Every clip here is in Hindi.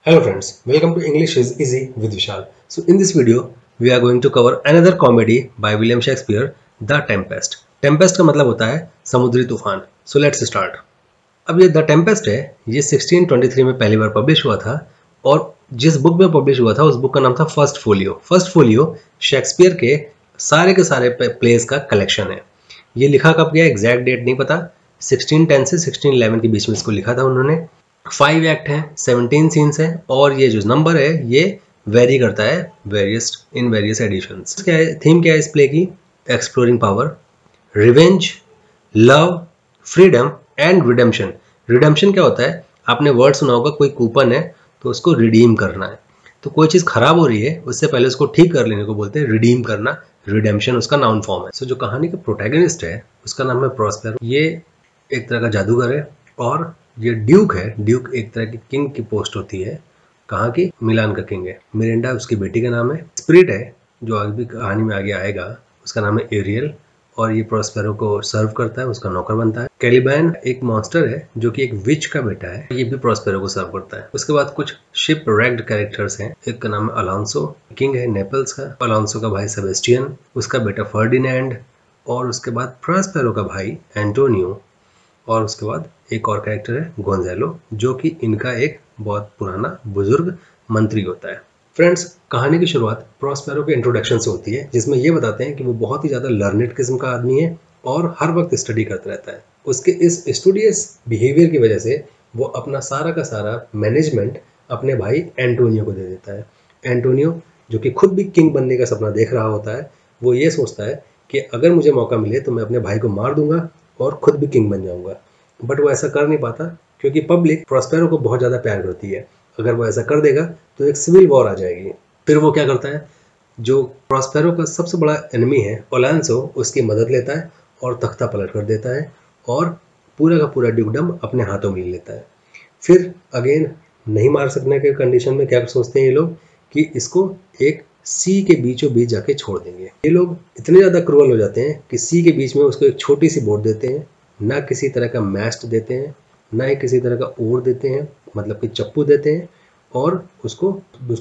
Hello friends, welcome to English is Easy with Vishal. So in this video, we are going to cover another comedy by William Shakespeare, The Tempest. Tempest का मतलब होता है समुद्री तूफान. So let's start. अब ये The Tempest है, ये 1623 में पहली बार पब्लिश हुआ था और जिस बुक में पब्लिश हुआ था उस बुक का नाम था first folio. First folio Shakespeare के सारे प्लेस का कलेक्शन है. ये लिखा कब गया एग्जैक्ट डेट नहीं पता. 1610 से 1611 के बीच में इसको लिखा था उन्होंने. 5 एक्ट हैं, 17 सीन्स हैं और ये जो नंबर है ये वेरी करता है वेरियस एडिशंस. क्या है थीम, क्या है इस प्ले की? Exploring power, revenge, love, freedom and redemption. Redemption क्या होता है? आपने वर्ड सुना होगा, कोई कूपन है तो उसको रिडीम करना है. तो कोई चीज़ खराब हो रही है उससे पहले उसको ठीक कर लेने को बोलते हैं रिडीम करना. रिडेम्पशन उसका नाउन फॉर्म है. सो जो कहानी का प्रोटैगनिस्ट है उसका नाम है प्रॉस्पेरो. ये एक तरह का जादूगर है और ये ड्यूक है. ड्यूक एक तरह की किंग की पोस्ट होती है. कहाँ की? मिलान का किंग है. मिरिंडा उसकी बेटी का नाम है. स्पिरिट है जो आगे भी कहानी में आगे आएगा, उसका नाम है एरियल और ये प्रॉस्पेरो को सर्व करता है, उसका नौकर बनता है. कैलिबैन एक मॉन्स्टर है जो कि एक विच का बेटा है, ये भी प्रॉस्पेरो को सर्व करता है. उसके बाद कुछ शिप रैग्ड कैरेक्टर्स हैं. एक का नाम है अलांसो, किंग है नेपल्स का. अलांसो का भाई सेबेस्टियन, उसका बेटा फर्डिनेंड और उसके बाद प्रॉस्पेरो का भाई एंटोनियो और उसके बाद एक और कैरेक्टर है गोंजालो जो कि इनका एक बहुत पुराना बुजुर्ग मंत्री होता है. फ्रेंड्स, कहानी की शुरुआत प्रॉस्पेरो के इंट्रोडक्शन से होती है जिसमें ये बताते हैं कि वो बहुत ही ज़्यादा लर्नेड किस्म का आदमी है और हर वक्त स्टडी करता रहता है. उसके इस स्टूडियस बिहेवियर की वजह से वो अपना सारा का सारा मैनेजमेंट अपने भाई एंटोनियो को दे देता है. एंटोनियो जो कि खुद भी किंग बनने का सपना देख रहा होता है, वो ये सोचता है कि अगर मुझे मौका मिले तो मैं अपने भाई को मार दूंगा और खुद भी किंग बन जाऊंगा. बट वो ऐसा कर नहीं पाता क्योंकि पब्लिक प्रॉस्पेरो को बहुत ज़्यादा प्यार करती है. अगर वो ऐसा कर देगा तो एक सिविल वॉर आ जाएगी. फिर वो क्या करता है, जो प्रॉस्पेरो का सबसे बड़ा एनिमी है ओलांसो, उसकी मदद लेता है और तख्ता पलट कर देता है और पूरा का पूरा ड्यूकडम अपने हाथों में ले लेता है. फिर अगेन नहीं मार सकने के कंडीशन में क्या सोचते हैं ये लोग कि इसको एक सी के बीचों बीच जाके छोड़ देंगे. ये लोग इतने ज़्यादा क्रूअल हो जाते हैं कि सी के बीच में उसको एक छोटी सी बोट देते हैं. ना किसी तरह का मैस्ट देते हैं, ना ही किसी तरह का ओर देते हैं, मतलब कि चप्पू देते हैं और उसको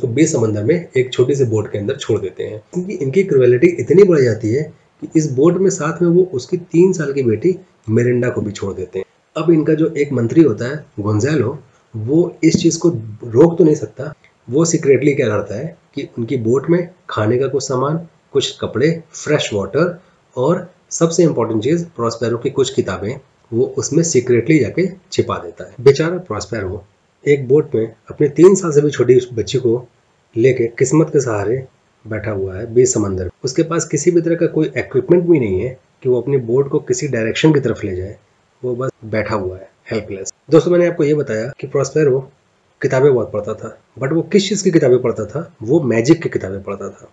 बीच समंदर में एक छोटी सी बोट के अंदर छोड़ देते हैं. क्योंकि इनकी क्रुएलिटी इतनी बढ़ जाती है कि इस बोट में साथ में वो उसकी 3 साल की बेटी मिरिंडा को भी छोड़ देते हैं. अब इनका जो एक मंत्री होता है गोंजालो, वो इस चीज़ को रोक तो नहीं सकता. वो सीक्रेटली क्या करता है कि उनकी बोट में खाने का कुछ सामान, कुछ कपड़े, फ्रेश वाटर और सबसे इंपॉर्टेंट चीज़ प्रॉस्पेरो की कुछ किताबें वो उसमें सीक्रेटली जाके छिपा देता है. बेचारा प्रॉस्पेरो एक बोट में अपने 3 साल से भी छोटी बच्ची को लेके किस्मत के सहारे बैठा हुआ है बीच समंदर. उसके पास किसी भी तरह का कोई इक्विपमेंट भी नहीं है कि वो अपनी बोट को किसी डायरेक्शन की तरफ ले जाए. वो बस बैठा हुआ है हेल्पलेस. दोस्तों, मैंने आपको ये बताया कि प्रॉस्पेरो किताबें बहुत पढ़ता था, बट वो किस चीज़ की किताबें पढ़ता था? वो मैजिक की किताबें पढ़ता था.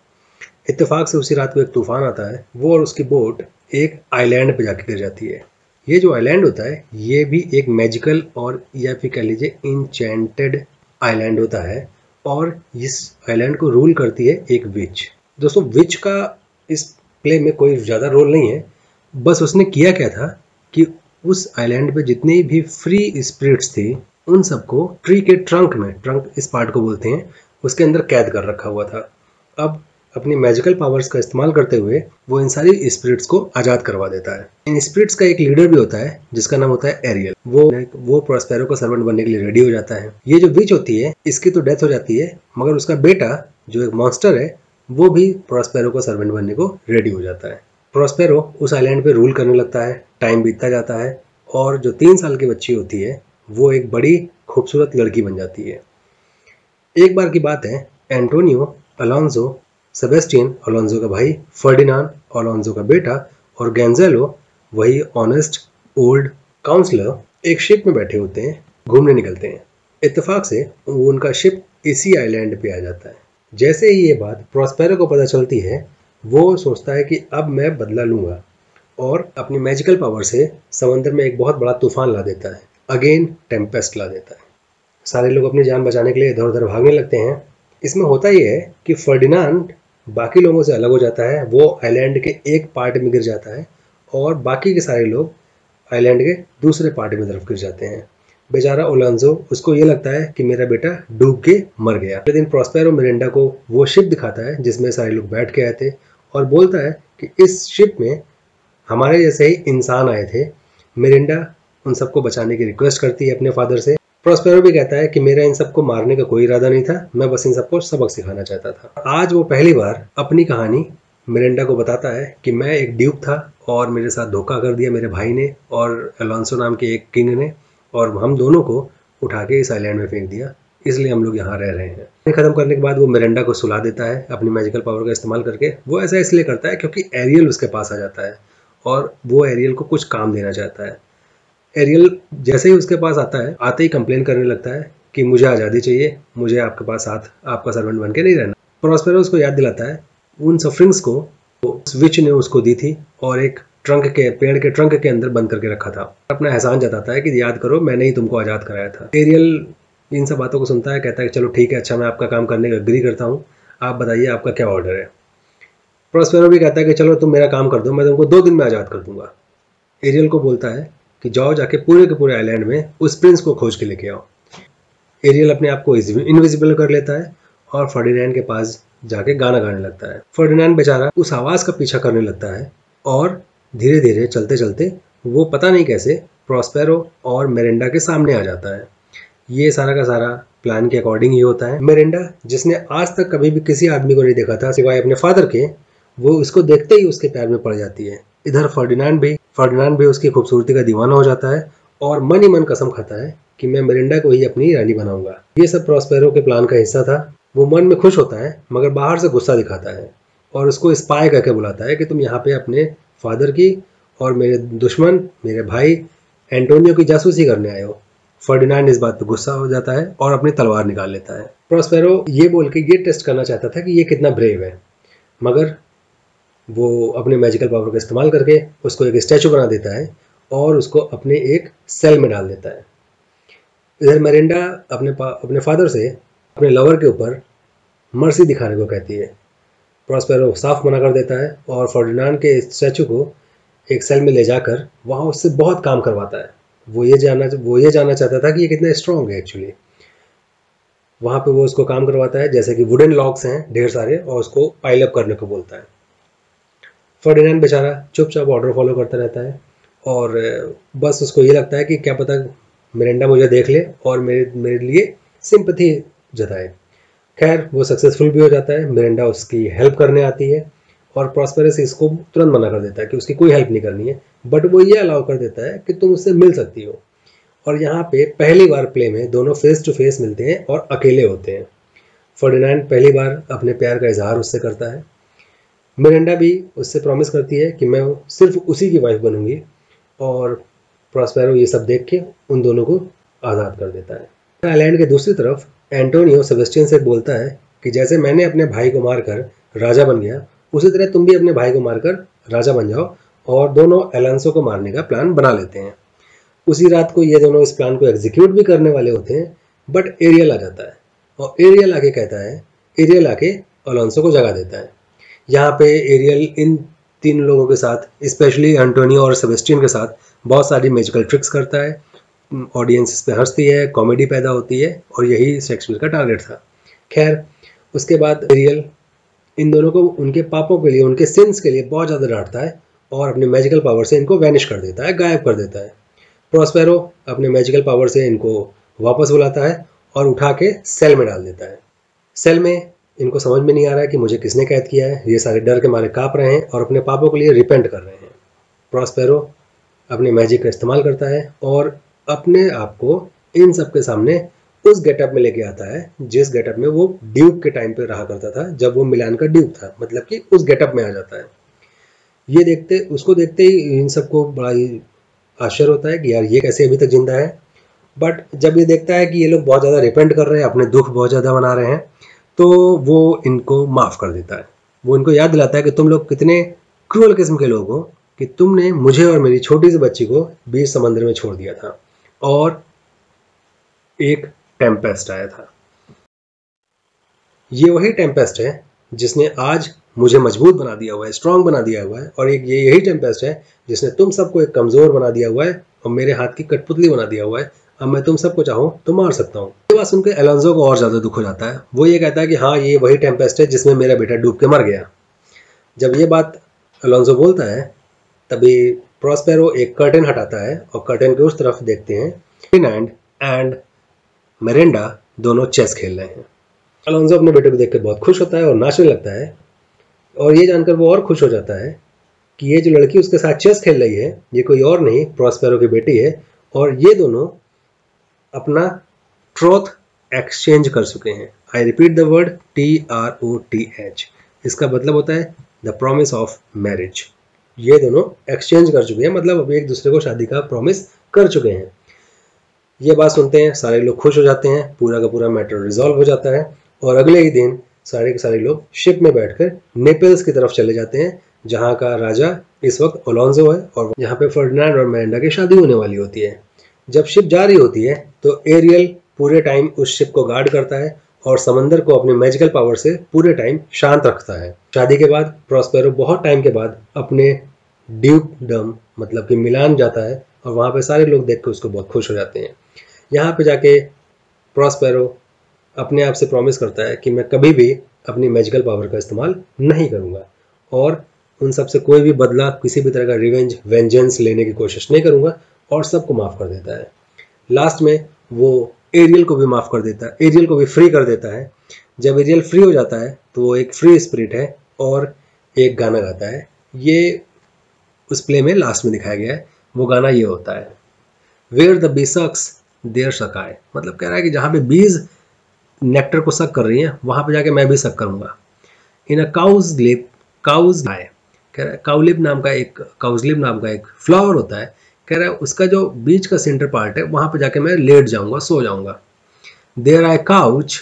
इत्तेफाक से उसी रात को एक तूफान आता है. वो और उसकी बोट एक आइलैंड पे जाके गिर जाती है. ये जो आइलैंड होता है ये भी एक मैजिकल और या फिर कह लीजिए इंचेंटेड आइलैंड होता है और इस आइलैंड को रूल करती है एक विच. दोस्तों, विच का इस प्ले में कोई ज़्यादा रोल नहीं है. बस उसने किया क्या था कि उस आइलैंड पे जितनी भी फ्री स्पिरिट्स थी उन सबको ट्री के ट्रंक में, ट्रंक इस पार्ट को बोलते हैं, उसके अंदर कैद कर रखा हुआ था. अब अपनी मैजिकल पावर्स का इस्तेमाल करते हुए वो इन सारी स्पिरिट्स को आज़ाद करवा देता है. इन स्पिरिट्स का एक लीडर भी होता है जिसका नाम होता है एरियल. वो प्रॉस्पेरो का सर्वेंट बनने के लिए रेडी हो जाता है. ये जो विच होती है इसकी तो डेथ हो जाती है, मगर उसका बेटा जो एक मॉन्स्टर है वो भी प्रॉस्पेरो का सर्वेंट बनने को रेडी हो जाता है. प्रॉस्पेरो उस आइलैंड पे रूल करने लगता है. टाइम बीतता जाता है और जो 3 साल की बच्ची होती है वो एक बड़ी खूबसूरत लड़की बन जाती है. एक बार की बात है, एंटोनियो, अलांसो, सेबेस्टियन अलोंसो का भाई, फर्डिनांड अलोंसो का बेटा और गोंजालो, वही ऑनेस्ट ओल्ड काउंसलर, एक शिप में बैठे होते हैं, घूमने निकलते हैं. इत्तेफाक से उनका शिप इसी आइलैंड पे आ जाता है. जैसे ही ये बात प्रॉस्पेरो को पता चलती है वो सोचता है कि अब मैं बदला लूँगा और अपनी मैजिकल पावर से समंदर में एक बहुत बड़ा तूफान ला देता है. अगेन टेम्पेस्ट ला देता है. सारे लोग अपनी जान बचाने के लिए इधर उधर भागने लगते हैं. इसमें होता ये है कि फर्डिनांड बाकी लोगों से अलग हो जाता है. वो आइलैंड के एक पार्ट में गिर जाता है और बाकी के सारे लोग आइलैंड के दूसरे पार्ट में तरफ गिर जाते हैं. बेचारा ओलांजो, उसको ये लगता है कि मेरा बेटा डूब के मर गया। अगले दिन प्रॉस्पेरो मिरिंडा को वो शिप दिखाता है जिसमें सारे लोग बैठ के आए थे और बोलता है कि इस शिप में हमारे जैसे ही इंसान आए थे। मिरिंडा उन सबको बचाने की रिक्वेस्ट करती है अपने फादर से। प्रॉस्पेरो भी कहता है कि मेरा इन सबको मारने का कोई इरादा नहीं था, मैं बस इन सबको सबक सिखाना चाहता था। आज वो पहली बार अपनी कहानी मिरिंडा को बताता है कि मैं एक ड्यूक था और मेरे साथ धोखा कर दिया मेरे भाई ने और अलोंसो नाम के एक किंग ने, और हम दोनों को उठा के इस आइलैंड में फेंक दिया, इसलिए हम लोग यहाँ रह रहे हैं। खत्म करने के बाद वो मिरिंडा को सुला देता है अपनी मैजिकल पावर का इस्तेमाल करके। वो ऐसा इसलिए करता है क्योंकि एरियल उसके पास आ जाता है और वो एरियल को कुछ काम देना चाहता है। एरियल जैसे ही उसके पास आता है, आते ही कंप्लेन करने लगता है कि मुझे आज़ादी चाहिए, मुझे आपके पास साथ आपका सर्वेंट बन के नहीं रहना। प्रॉस्पेरो उसको याद दिलाता है उन सफरिंग्स को उस विच ने उसको दी थी और एक पेड़ के ट्रंक के अंदर बंद करके रखा था। अपना एहसान जताता है कि याद करो, मैंने ही तुमको आज़ाद कराया था। एरियल इन सब बातों को सुनता है, कहता है कि चलो ठीक है, अच्छा मैं आपका काम करने का एग्री करता हूँ, आप बताइए आपका क्या ऑर्डर है। प्रॉस्पेरो भी कहता है कि चलो तुम मेरा काम कर दो, मैं तुमको 2 दिन में आज़ाद कर दूंगा। एरियल को बोलता है कि जाओ जाके पूरे के पूरे आइलैंड में उस प्रिंस को खोज के लेके आओ। एरियल अपने आप को इनविजिबल कर लेता है और फर्डिनैंड के पास जाके गाना गाने लगता है। फर्डिनैंड बेचारा उस आवाज़ का पीछा करने लगता है और धीरे धीरे चलते चलते वो पता नहीं कैसे प्रॉस्पेरो और मिरिंडा के सामने आ जाता है। ये सारा का सारा प्लान के अकॉर्डिंग ही होता है। मिरिंडा, जिसने आज तक कभी भी किसी आदमी को नहीं देखा था सिवाय अपने फादर के, वो इसको देखते ही उसके प्यार में पड़ जाती है। इधर फर्डिनैंड भी उसकी खूबसूरती का दीवाना हो जाता है और मन ही मन कसम खाता है कि मैं मिरिंडा को ही अपनी रानी बनाऊंगा। ये सब प्रॉस्पेरो के प्लान का हिस्सा था। वो मन में खुश होता है मगर बाहर से गुस्सा दिखाता है और उसको स्पाई करके बुलाता है कि तुम यहाँ पे अपने फादर की और मेरे दुश्मन मेरे भाई एंटोनियो की जासूसी करने आए हो। फर्डिनैंड इस बात पे गुस्सा हो जाता है और अपनी तलवार निकाल लेता है। प्रॉस्पेरो ये बोल के ये टेस्ट करना चाहता था कि ये कितना ब्रेव है, मगर वो अपने मैजिकल पावर का इस्तेमाल करके उसको एक स्टैचू बना देता है और उसको अपने एक सेल में डाल देता है। इधर मिरिंडा अपने फादर से अपने लवर के ऊपर मर्सी दिखाने को कहती है। प्रॉस्पेरो साफ मना कर देता है और फर्डिनैंड के स्टैचू को एक सेल में ले जाकर वहाँ उससे बहुत काम करवाता है। वो ये जानना चाहता था कि ये कितना स्ट्रॉन्ग है एक्चुअली। वहाँ पे वो उसको काम करवाता है, जैसे कि वुडन लॉग्स हैं ढेर सारे, और उसको पाइल अप करने को बोलता है। फर्डिनैंड बेचारा चुपचाप ऑर्डर फॉलो करता रहता है और बस उसको ये लगता है कि क्या पता मिरिंडा मुझे देख ले और मेरे लिए सिंपैथी जताए। खैर वो सक्सेसफुल भी हो जाता है। मिरिंडा उसकी हेल्प करने आती है और प्रॉस्पेरस इसको तुरंत मना कर देता है कि उसकी कोई हेल्प नहीं करनी है, बट वो ये अलाउ कर देता है कि तुम उससे मिल सकती हो। और यहाँ पे पहली बार प्ले में दोनों फेस टू फेस मिलते हैं और अकेले होते हैं। फर्डिनैंड पहली बार अपने प्यार का इजहार उससे करता है। मिरिंडा भी उससे प्रॉमिस करती है कि मैं सिर्फ उसी की वाइफ बनूंगी, और प्रॉस्पेरो ये सब देख के उन दोनों को आज़ाद कर देता है। आइलैंड के दूसरी तरफ एंटोनियो सेबेस्टियन से बोलता है कि जैसे मैंने अपने भाई को मारकर राजा बन गया, उसी तरह तुम भी अपने भाई को मारकर राजा बन जाओ और दोनों एलांसो को मारने का प्लान बना लेते हैं। उसी रात को ये दोनों इस प्लान को एग्जीक्यूट भी करने वाले होते हैं, बट एरियल आ जाता है और एरियल आके अलोंसो को जगा देता है। यहाँ पे एरियल इन 3 लोगों के साथ, स्पेशली एंटोनियो और सेबेस्टियन के साथ, बहुत सारी मैजिकल ट्रिक्स करता है। ऑडियंस इस पे हंसती है, कॉमेडी पैदा होती है और यही शेक्सपियर का टारगेट था। खैर उसके बाद एरियल इन दोनों को उनके पापों के लिए, उनके सिंस के लिए बहुत ज़्यादा डांटता है और अपने मैजिकल पावर से इनको वैनिश कर देता है, गायब कर देता है। प्रॉस्पेरो अपने मैजिकल पावर से इनको वापस बुलाता है और उठा के सेल में डाल देता है। सेल में इनको समझ में नहीं आ रहा है कि मुझे किसने कैद किया है। ये सारे डर के मारे काँप रहे हैं और अपने पापों के लिए रिपेंट कर रहे हैं। प्रॉस्पेरो अपने मैजिक का इस्तेमाल करता है और अपने आप को इन सब के सामने उस गेटअप में लेके आता है जिस गेटअप में वो ड्यूक के टाइम पे रहा करता था, जब वो मिलान का ड्यूक था, मतलब कि उस गेटअप में आ जाता है। उसको देखते ही इन सबको बड़ा ही आश्चर्य होता है कि यार ये कैसे अभी तक जिंदा है। बट जब ये देखता है कि ये लोग बहुत ज़्यादा रिपेंट कर रहे हैं, अपने दुख बहुत ज़्यादा मना रहे हैं, तो वो इनको माफ़ कर देता है। वो इनको याद दिलाता है कि तुम लोग कितने क्रूअल किस्म के लोग हो कि तुमने मुझे और मेरी छोटी सी बच्ची को बीच समंदर में छोड़ दिया था और एक टेम्पेस्ट आया था। ये वही टेम्पेस्ट है जिसने आज मुझे मजबूत बना दिया हुआ है, स्ट्रांग बना दिया हुआ है, और एक यही टेम्पेस्ट है जिसने तुम सबको एक कमज़ोर बना दिया हुआ है और मेरे हाथ की कठपुतली बना दिया हुआ है। अब मैं तुम सबको चाहूँ तो मार सकता हूँ। ये बात सुनकर अलोंजो को और ज़्यादा दुख हो जाता है। वो ये कहता है कि हाँ, ये वही टेम्पेस्ट है जिसमें मेरा बेटा डूब के मर गया। जब ये बात अलोंजो बोलता है तभी प्रॉस्पेरो एक कर्टेन हटाता है और कर्टेन के उस तरफ देखते हैं फर्डिनांड एंड मिरांडा दोनों चेस खेल रहे हैं। अलोंजो अपने बेटे को देख कर बहुत खुश होता है और नाचने लगता है, और ये जानकर वो और खुश हो जाता है कि ये जो लड़की उसके साथ चेस खेल रही है ये कोई और नहीं, प्रॉस्पेरो की बेटी है, और ये दोनों अपना ट्रोथ एक्सचेंज कर चुके हैं। I repeat the word TROTH। इसका मतलब होता है द प्रॉमिस ऑफ मैरिज। ये दोनों एक्सचेंज कर चुके हैं, मतलब अभी एक दूसरे को शादी का प्रॉमिस कर चुके हैं। ये बात सुनते हैं सारे लोग खुश हो जाते हैं, पूरा का पूरा मैटर रिजॉल्व हो जाता है, और अगले ही दिन सारे के सारे लोग शिप में बैठकर नेपल्स की तरफ चले जाते हैं, जहाँ का राजा इस वक्त अलोंजो है, और यहाँ पे फर्डिनांड और मिरांडा की शादी होने वाली होती है। जब शिप जा रही होती है तो एरियल पूरे टाइम उस शिप को गार्ड करता है और समंदर को अपने मैजिकल पावर से पूरे टाइम शांत रखता है। शादी के बाद प्रॉस्पेरो बहुत टाइम के बाद अपने ड्यूकडम मतलब कि मिलान जाता है, और वहाँ पे सारे लोग देख कर उसको बहुत खुश हो जाते हैं। यहाँ पे जाके प्रॉस्पेरो अपने आप से प्रॉमिस करता है कि मैं कभी भी अपनी मैजिकल पावर का इस्तेमाल नहीं करूँगा, और उन सब से कोई भी बदला, किसी भी तरह का रिवेंज वेंजेंस लेने की कोशिश नहीं करूँगा, और सबको माफ़ कर देता है। लास्ट में वो एरियल को भी माफ़ कर देता है, एरियल को भी फ्री कर देता है। जब एरियल फ्री हो जाता है तो वो एक फ्री स्पिरिट है और एक गाना गाता है। ये उस प्ले में लास्ट में दिखाया गया है। वो गाना ये होता है, where the bee sucks there suck I. मतलब कह रहा है कि जहाँ पे बीज नेक्टर को सक कर रही हैं वहाँ पे जाके मैं भी सक करूँगा। इन अ काउज लिप काउज आई, कह रहा है काउलिप नाम का एक फ्लावर होता है, कह रहा है उसका जो बीच का सेंटर पार्ट है वहाँ पे जाके मैं लेट जाऊँगा, सो जाऊँगा। There I couch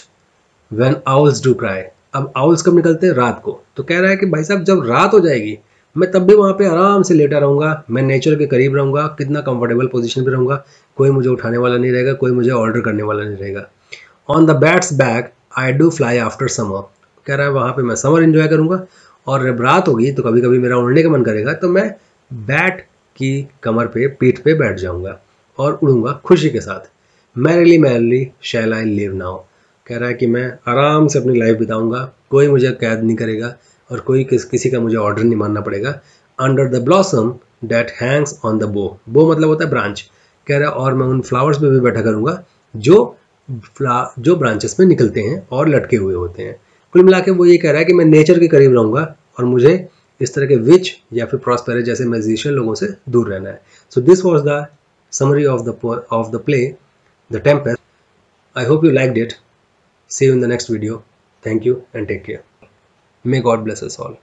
when owls do cry. अब आउल्स कब निकलते हैं? रात को। तो कह रहा है कि भाई साहब जब रात हो जाएगी मैं तब भी वहाँ पे आराम से लेटा रहूँगा, मैं नेचर के करीब रहूँगा, कितना कंफर्टेबल पोजीशन पे रहूँगा, कोई मुझे उठाने वाला नहीं रहेगा, कोई मुझे ऑर्डर करने वाला नहीं रहेगा। On the bats back I do fly after summer. कह रहा है वहाँ पे मैं समर एंजॉय करूँगा, और जब रात होगी तो कभी कभी मेरा उड़ने का मन करेगा तो मैं बैट की कमर पे, पीठ पे बैठ जाऊँगा और उड़ूंगा खुशी के साथ। Merrily shall I live now. कह रहा है कि मैं आराम से अपनी लाइफ बिताऊंगा, कोई मुझे कैद नहीं करेगा और कोई किसी का मुझे ऑर्डर नहीं मानना पड़ेगा। Under the blossom that hangs on the bough, bough मतलब होता है ब्रांच। कह रहा है और मैं उन फ्लावर्स पे भी बैठा करूँगा जो ब्रांचेस में निकलते हैं और लटके हुए होते हैं। कुल मिला के वो ये कह रहा है कि मैं नेचर के करीब रहूँगा और मुझे इस तरह के विच या फिर प्रॉस्पेरो जैसे मैजिशियन लोगों से दूर रहना है। So this was the summary of the play The Tempest. I hope you liked it. See you in the next video. Thank you and take care. May God bless us all.